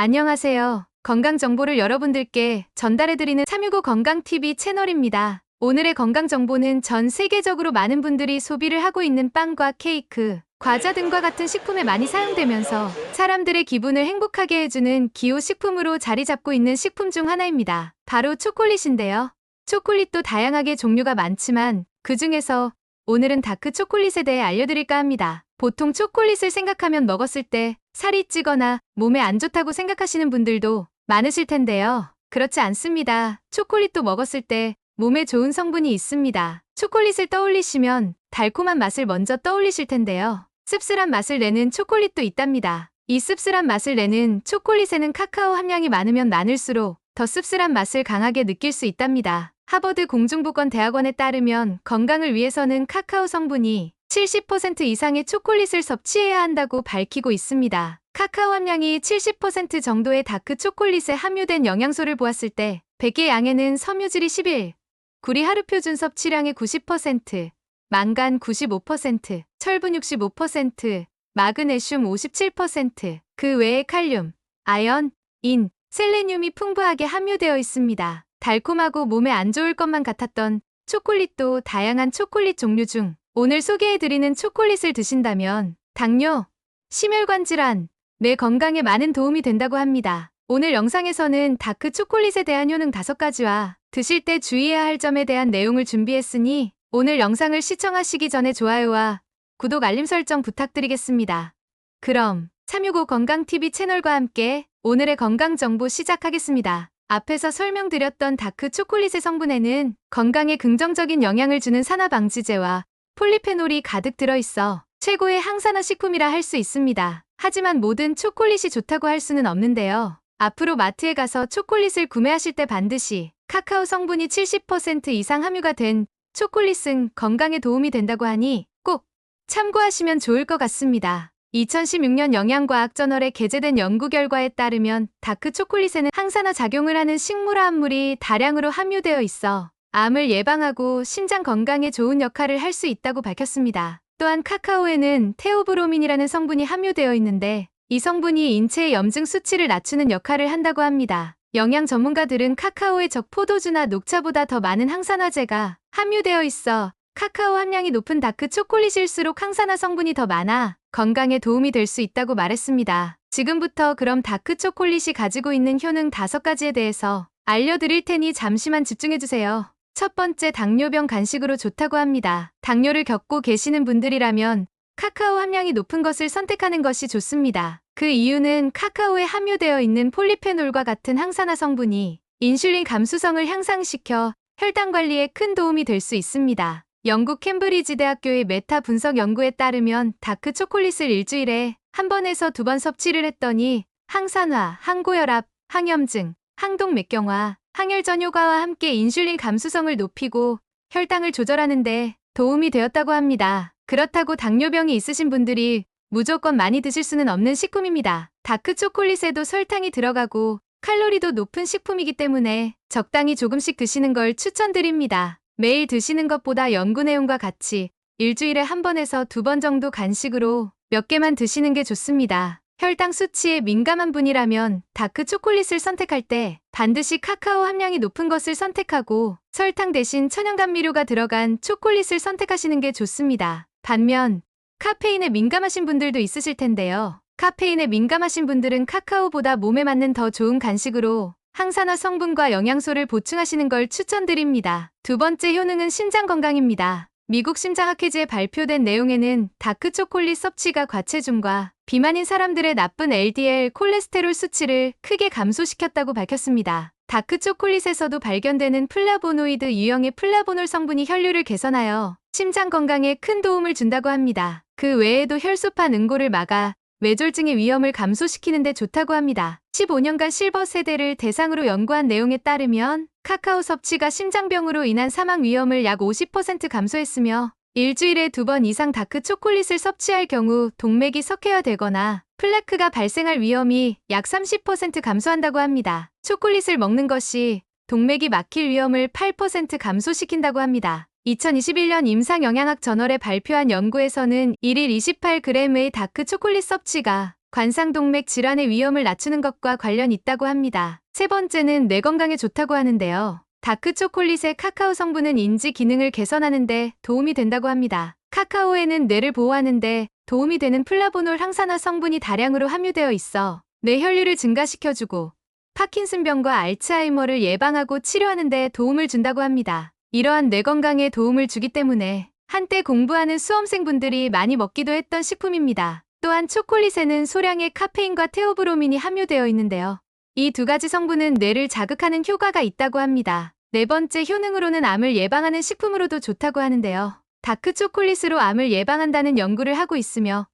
안녕하세요. 건강 정보를 여러분들께 전달해드리는 365 건강TV 채널입니다. 오늘의 건강 정보는 전 세계적으로 많은 분들이 소비를 하고 있는 빵과 케이크, 과자 등과 같은 식품에 많이 사용되면서 사람들의 기분을 행복하게 해주는 기호식품으로 자리 잡고 있는 식품 중 하나입니다. 바로 초콜릿인데요. 초콜릿도 다양하게 종류가 많지만 그 중에서 오늘은 다크 초콜릿에 대해 알려드릴까 합니다. 보통 초콜릿을 생각하면 먹었을 때 살이 찌거나 몸에 안 좋다고 생각하시는 분들도 많으실 텐데요. 그렇지 않습니다. 초콜릿도 먹었을 때 몸에 좋은 성분이 있습니다. 초콜릿을 떠올리시면 달콤한 맛을 먼저 떠올리실 텐데요. 씁쓸한 맛을 내는 초콜릿도 있답니다. 이 씁쓸한 맛을 내는 초콜릿에는 카카오 함량이 많으면 많을수록 더 씁쓸한 맛을 강하게 느낄 수 있답니다. 하버드 공중보건대학원에 따르면 건강을 위해서는 카카오 성분이 70% 이상의 초콜릿을 섭취해야 한다고 밝히고 있습니다. 카카오 함량이 70% 정도의 다크 초콜릿에 함유된 영양소를 보았을 때 100개 양에는 섬유질이 11, 구리 하루 표준 섭취량의 90%, 망간 95%, 철분 65%, 마그네슘 57%, 그 외에 칼륨, 아연, 인, 셀레늄이 풍부하게 함유되어 있습니다. 달콤하고 몸에 안 좋을 것만 같았던 초콜릿도 다양한 초콜릿 종류 중 오늘 소개해드리는 초콜릿을 드신다면 당뇨, 심혈관 질환, 뇌 건강에 많은 도움이 된다고 합니다. 오늘 영상에서는 다크 초콜릿에 대한 효능 5가지와 드실 때 주의해야 할 점에 대한 내용을 준비했으니 오늘 영상을 시청하시기 전에 좋아요와 구독 알림 설정 부탁드리겠습니다. 그럼 365 건강TV 채널과 함께 오늘의 건강정보 시작하겠습니다. 앞에서 설명드렸던 다크 초콜릿의 성분에는 건강에 긍정적인 영향을 주는 산화방지제와 폴리페놀이 가득 들어있어 최고의 항산화 식품이라 할 수 있습니다. 하지만 모든 초콜릿이 좋다고 할 수는 없는데요. 앞으로 마트에 가서 초콜릿을 구매하실 때 반드시 카카오 성분이 70% 이상 함유가 된 초콜릿은 건강에 도움이 된다고 하니 꼭 참고하시면 좋을 것 같습니다. 2016년 영양과학저널에 게재된 연구 결과에 따르면 다크 초콜릿에는 항산화 작용을 하는 식물화합물이 다량으로 함유되어 있어 암을 예방하고 심장 건강에 좋은 역할을 할 수 있다고 밝혔습니다. 또한 카카오에는 테오브로민이라는 성분이 함유되어 있는데 이 성분이 인체의 염증 수치를 낮추는 역할을 한다고 합니다. 영양 전문가들은 카카오의 적 포도주나 녹차보다 더 많은 항산화제가 함유되어 있어 카카오 함량이 높은 다크 초콜릿일수록 항산화 성분이 더 많아 건강에 도움이 될 수 있다고 말했습니다. 지금부터 그럼 다크 초콜릿이 가지고 있는 효능 5가지에 대해서 알려드릴 테니 잠시만 집중해주세요. 첫 번째, 당뇨병 간식으로 좋다고 합니다. 당뇨를 겪고 계시는 분들이라면 카카오 함량이 높은 것을 선택하는 것이 좋습니다. 그 이유는 카카오에 함유되어 있는 폴리페놀과 같은 항산화 성분이 인슐린 감수성을 향상시켜 혈당 관리에 큰 도움이 될 수 있습니다. 영국 캠브리지 대학교의 메타 분석 연구에 따르면 다크 초콜릿을 일주일에 1번에서 2번 섭취를 했더니 항산화, 항고혈압, 항염증, 항동맥경화, 항혈전 효과와 함께 인슐린 감수성을 높이고 혈당을 조절하는 데 도움이 되었다고 합니다. 그렇다고 당뇨병이 있으신 분들이 무조건 많이 드실 수는 없는 식품입니다. 다크 초콜릿에도 설탕이 들어가고 칼로리도 높은 식품이기 때문에 적당히 조금씩 드시는 걸 추천드립니다. 매일 드시는 것보다 연구 내용과 같이 일주일에 1번에서 2번 정도 간식으로 몇 개만 드시는 게 좋습니다. 혈당 수치에 민감한 분이라면 다크 초콜릿을 선택할 때 반드시 카카오 함량이 높은 것을 선택하고 설탕 대신 천연감미료가 들어간 초콜릿을 선택하시는 게 좋습니다. 반면 카페인에 민감하신 분들도 있으실 텐데요. 카페인에 민감하신 분들은 카카오보다 몸에 맞는 더 좋은 간식으로 항산화 성분과 영양소를 보충하시는 걸 추천드립니다. 두 번째 효능은 심장 건강입니다. 미국 심장학회지에 발표된 내용에는 다크 초콜릿 섭취가 과체중과 비만인 사람들의 나쁜 LDL 콜레스테롤 수치를 크게 감소시켰다고 밝혔습니다. 다크 초콜릿에서도 발견되는 플라보노이드 유형의 플라보놀 성분이 혈류를 개선하여 심장 건강에 큰 도움을 준다고 합니다. 그 외에도 혈소판 응고를 막아 뇌졸중의 위험을 감소시키는 데 좋다고 합니다. 15년간 실버 세대를 대상으로 연구한 내용에 따르면 카카오 섭취가 심장병으로 인한 사망 위험을 약 50% 감소했으며 일주일에 2번 이상 다크 초콜릿을 섭취할 경우 동맥이 석회화되거나 플래크가 발생할 위험이 약 30% 감소한다고 합니다. 초콜릿을 먹는 것이 동맥이 막힐 위험을 8% 감소시킨다고 합니다. 2021년 임상영양학 저널에 발표한 연구에서는 1일 28g의 다크 초콜릿 섭취가 관상동맥 질환의 위험을 낮추는 것과 관련 있다고 합니다. 세 번째는 뇌 건강에 좋다고 하는데요. 다크 초콜릿의 카카오 성분은 인지 기능을 개선하는 데 도움이 된다고 합니다. 카카오에는 뇌를 보호하는 데 도움이 되는 플라보놀 항산화 성분이 다량으로 함유되어 있어 뇌 혈류를 증가시켜주고 파킨슨병과 알츠하이머를 예방하고 치료하는 데 도움을 준다고 합니다. 이러한 뇌 건강에 도움을 주기 때문에 한때 공부하는 수험생분들이 많이 먹기도 했던 식품입니다. 또한 초콜릿에는 소량의 카페인과 테오브로민이 함유되어 있는데요. 이 두 가지 성분은 뇌를 자극하는 효과가 있다고 합니다. 네 번째 효능으로는 암을 예방하는 식품으로도 좋다고 하는데요. 다크 초콜릿으로 암을 예방한다는 연구를 하고 있으며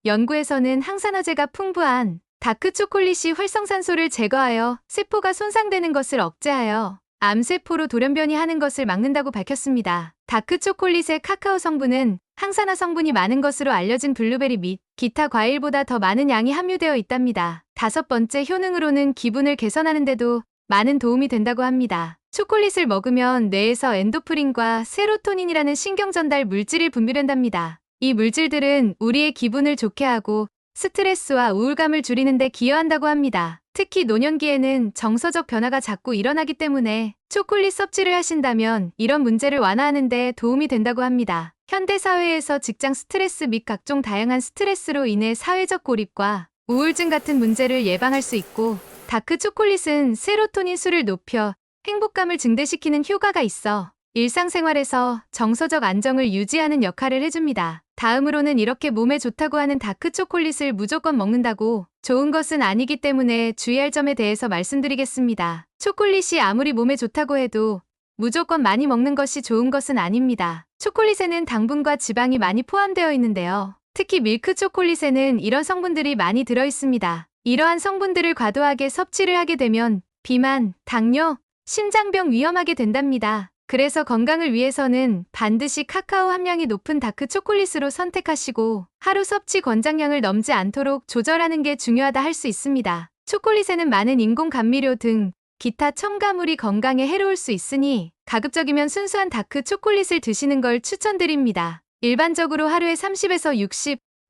연구에서는 항산화제가 풍부한 다크 초콜릿이 활성산소를 제거하여 세포가 손상되는 것을 억제하여 암세포로 돌연변이 하는 것을 막는다고 밝혔습니다. 다크 초콜릿의 카카오 성분은 항산화 성분이 많은 것으로 알려진 블루베리 및 기타 과일보다 더 많은 양이 함유되어 있답니다. 다섯 번째 효능으로는 기분을 개선하는 데도 많은 도움이 된다고 합니다. 초콜릿을 먹으면 뇌에서 엔도프린과 세로토닌이라는 신경전달 물질이 분비된답니다. 이 물질들은 우리의 기분을 좋게 하고 스트레스와 우울감을 줄이는 데 기여한다고 합니다. 특히 노년기에는 정서적 변화가 자꾸 일어나기 때문에 초콜릿 섭취를 하신다면 이런 문제를 완화하는 데 도움이 된다고 합니다. 현대사회에서 직장 스트레스 및 각종 다양한 스트레스로 인해 사회적 고립과 우울증 같은 문제를 예방할 수 있고 다크 초콜릿은 세로토닌 수를 높여 행복감을 증대시키는 효과가 있어 일상생활에서 정서적 안정을 유지하는 역할을 해줍니다. 다음으로는 이렇게 몸에 좋다고 하는 다크 초콜릿을 무조건 먹는다고 좋은 것은 아니기 때문에 주의할 점에 대해서 말씀드리겠습니다. 초콜릿이 아무리 몸에 좋다고 해도 무조건 많이 먹는 것이 좋은 것은 아닙니다. 초콜릿에는 당분과 지방이 많이 포함되어 있는데요. 특히 밀크 초콜릿에는 이런 성분들이 많이 들어 있습니다. 이러한 성분들을 과도하게 섭취를 하게 되면 비만, 당뇨, 심장병 위험하게 된답니다. 그래서 건강을 위해서는 반드시 카카오 함량이 높은 다크 초콜릿으로 선택하시고 하루 섭취 권장량을 넘지 않도록 조절하는 게 중요하다 할 수 있습니다. 초콜릿에는 많은 인공 감미료 등 기타 첨가물이 건강에 해로울 수 있으니 가급적이면 순수한 다크 초콜릿을 드시는 걸 추천드립니다. 일반적으로 하루에 30에서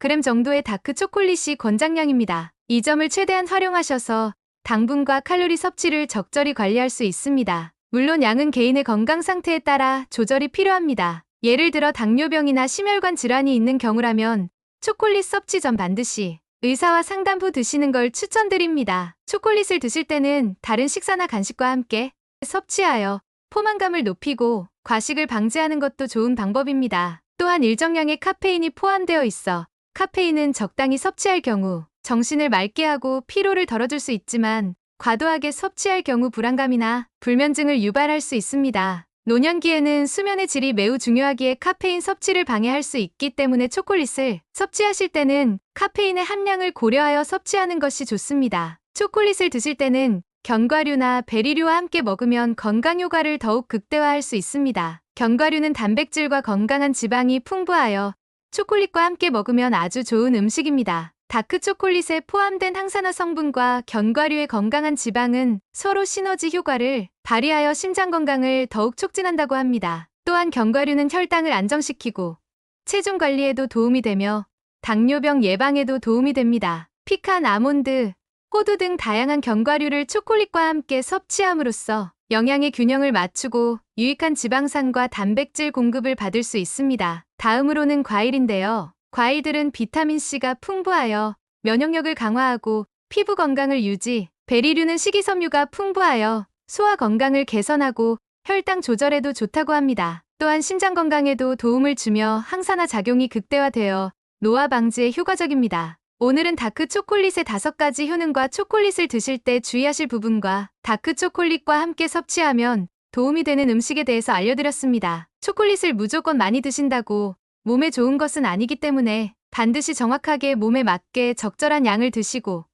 60g 정도의 다크 초콜릿이 권장량입니다. 이 점을 최대한 활용하셔서 당분과 칼로리 섭취를 적절히 관리할 수 있습니다. 물론 양은 개인의 건강 상태에 따라 조절이 필요합니다. 예를 들어 당뇨병이나 심혈관 질환이 있는 경우라면 초콜릿 섭취 전 반드시 의사와 상담 후 드시는 걸 추천드립니다. 초콜릿을 드실 때는 다른 식사나 간식과 함께 섭취하여 포만감을 높이고 과식을 방지하는 것도 좋은 방법입니다. 또한 일정량의 카페인이 포함되어 있어 카페인은 적당히 섭취할 경우 정신을 맑게 하고 피로를 덜어줄 수 있지만 과도하게 섭취할 경우 불안감이나 불면증을 유발할 수 있습니다. 노년기에는 수면의 질이 매우 중요하기에 카페인 섭취를 방해할 수 있기 때문에 초콜릿을 섭취하실 때는 카페인의 함량을 고려하여 섭취하는 것이 좋습니다. 초콜릿을 드실 때는 견과류나 베리류와 함께 먹으면 건강 효과를 더욱 극대화할 수 있습니다. 견과류는 단백질과 건강한 지방이 풍부하여 초콜릿과 함께 먹으면 아주 좋은 음식입니다. 다크 초콜릿에 포함된 항산화 성분과 견과류의 건강한 지방은 서로 시너지 효과를 발휘하여 심장 건강을 더욱 촉진한다고 합니다. 또한 견과류는 혈당을 안정시키고 체중 관리에도 도움이 되며 당뇨병 예방에도 도움이 됩니다. 피칸, 아몬드, 호두 등 다양한 견과류를 초콜릿과 함께 섭취함으로써 영양의 균형을 맞추고 유익한 지방산과 단백질 공급을 받을 수 있습니다. 다음으로는 과일인데요. 과일들은 비타민C가 풍부하여 면역력을 강화하고 피부 건강을 유지, 베리류는 식이섬유가 풍부하여 소화 건강을 개선하고 혈당 조절에도 좋다고 합니다. 또한 심장 건강에도 도움을 주며 항산화 작용이 극대화되어 노화 방지에 효과적입니다. 오늘은 다크 초콜릿의 5가지 효능과 초콜릿을 드실 때 주의하실 부분과 다크 초콜릿과 함께 섭취하면 도움이 되는 음식에 대해서 알려드렸습니다. 초콜릿을 무조건 많이 드신다고 몸에 좋은 것은 아니기 때문에 반드시 정확하게 몸에 맞게 적절한 양을 드시고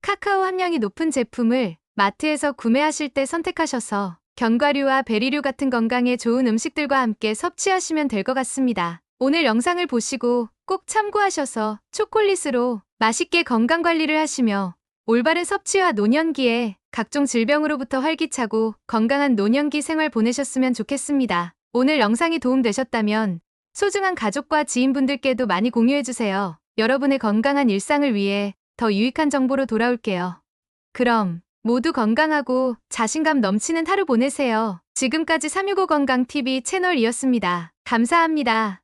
카카오 함량이 높은 제품을 마트에서 구매하실 때 선택하셔서 견과류와 베리류 같은 건강에 좋은 음식들과 함께 섭취하시면 될 것 같습니다. 오늘 영상을 보시고 꼭 참고하셔서 초콜릿으로 맛있게 건강관리를 하시며 올바른 섭취와 노년기에 각종 질병으로부터 활기차고 건강한 노년기 생활 보내셨으면 좋겠습니다. 오늘 영상이 도움되셨다면 소중한 가족과 지인분들께도 많이 공유해주세요. 여러분의 건강한 일상을 위해 더 유익한 정보로 돌아올게요. 그럼 모두 건강하고 자신감 넘치는 하루 보내세요. 지금까지 365 건강TV 채널이었습니다. 감사합니다.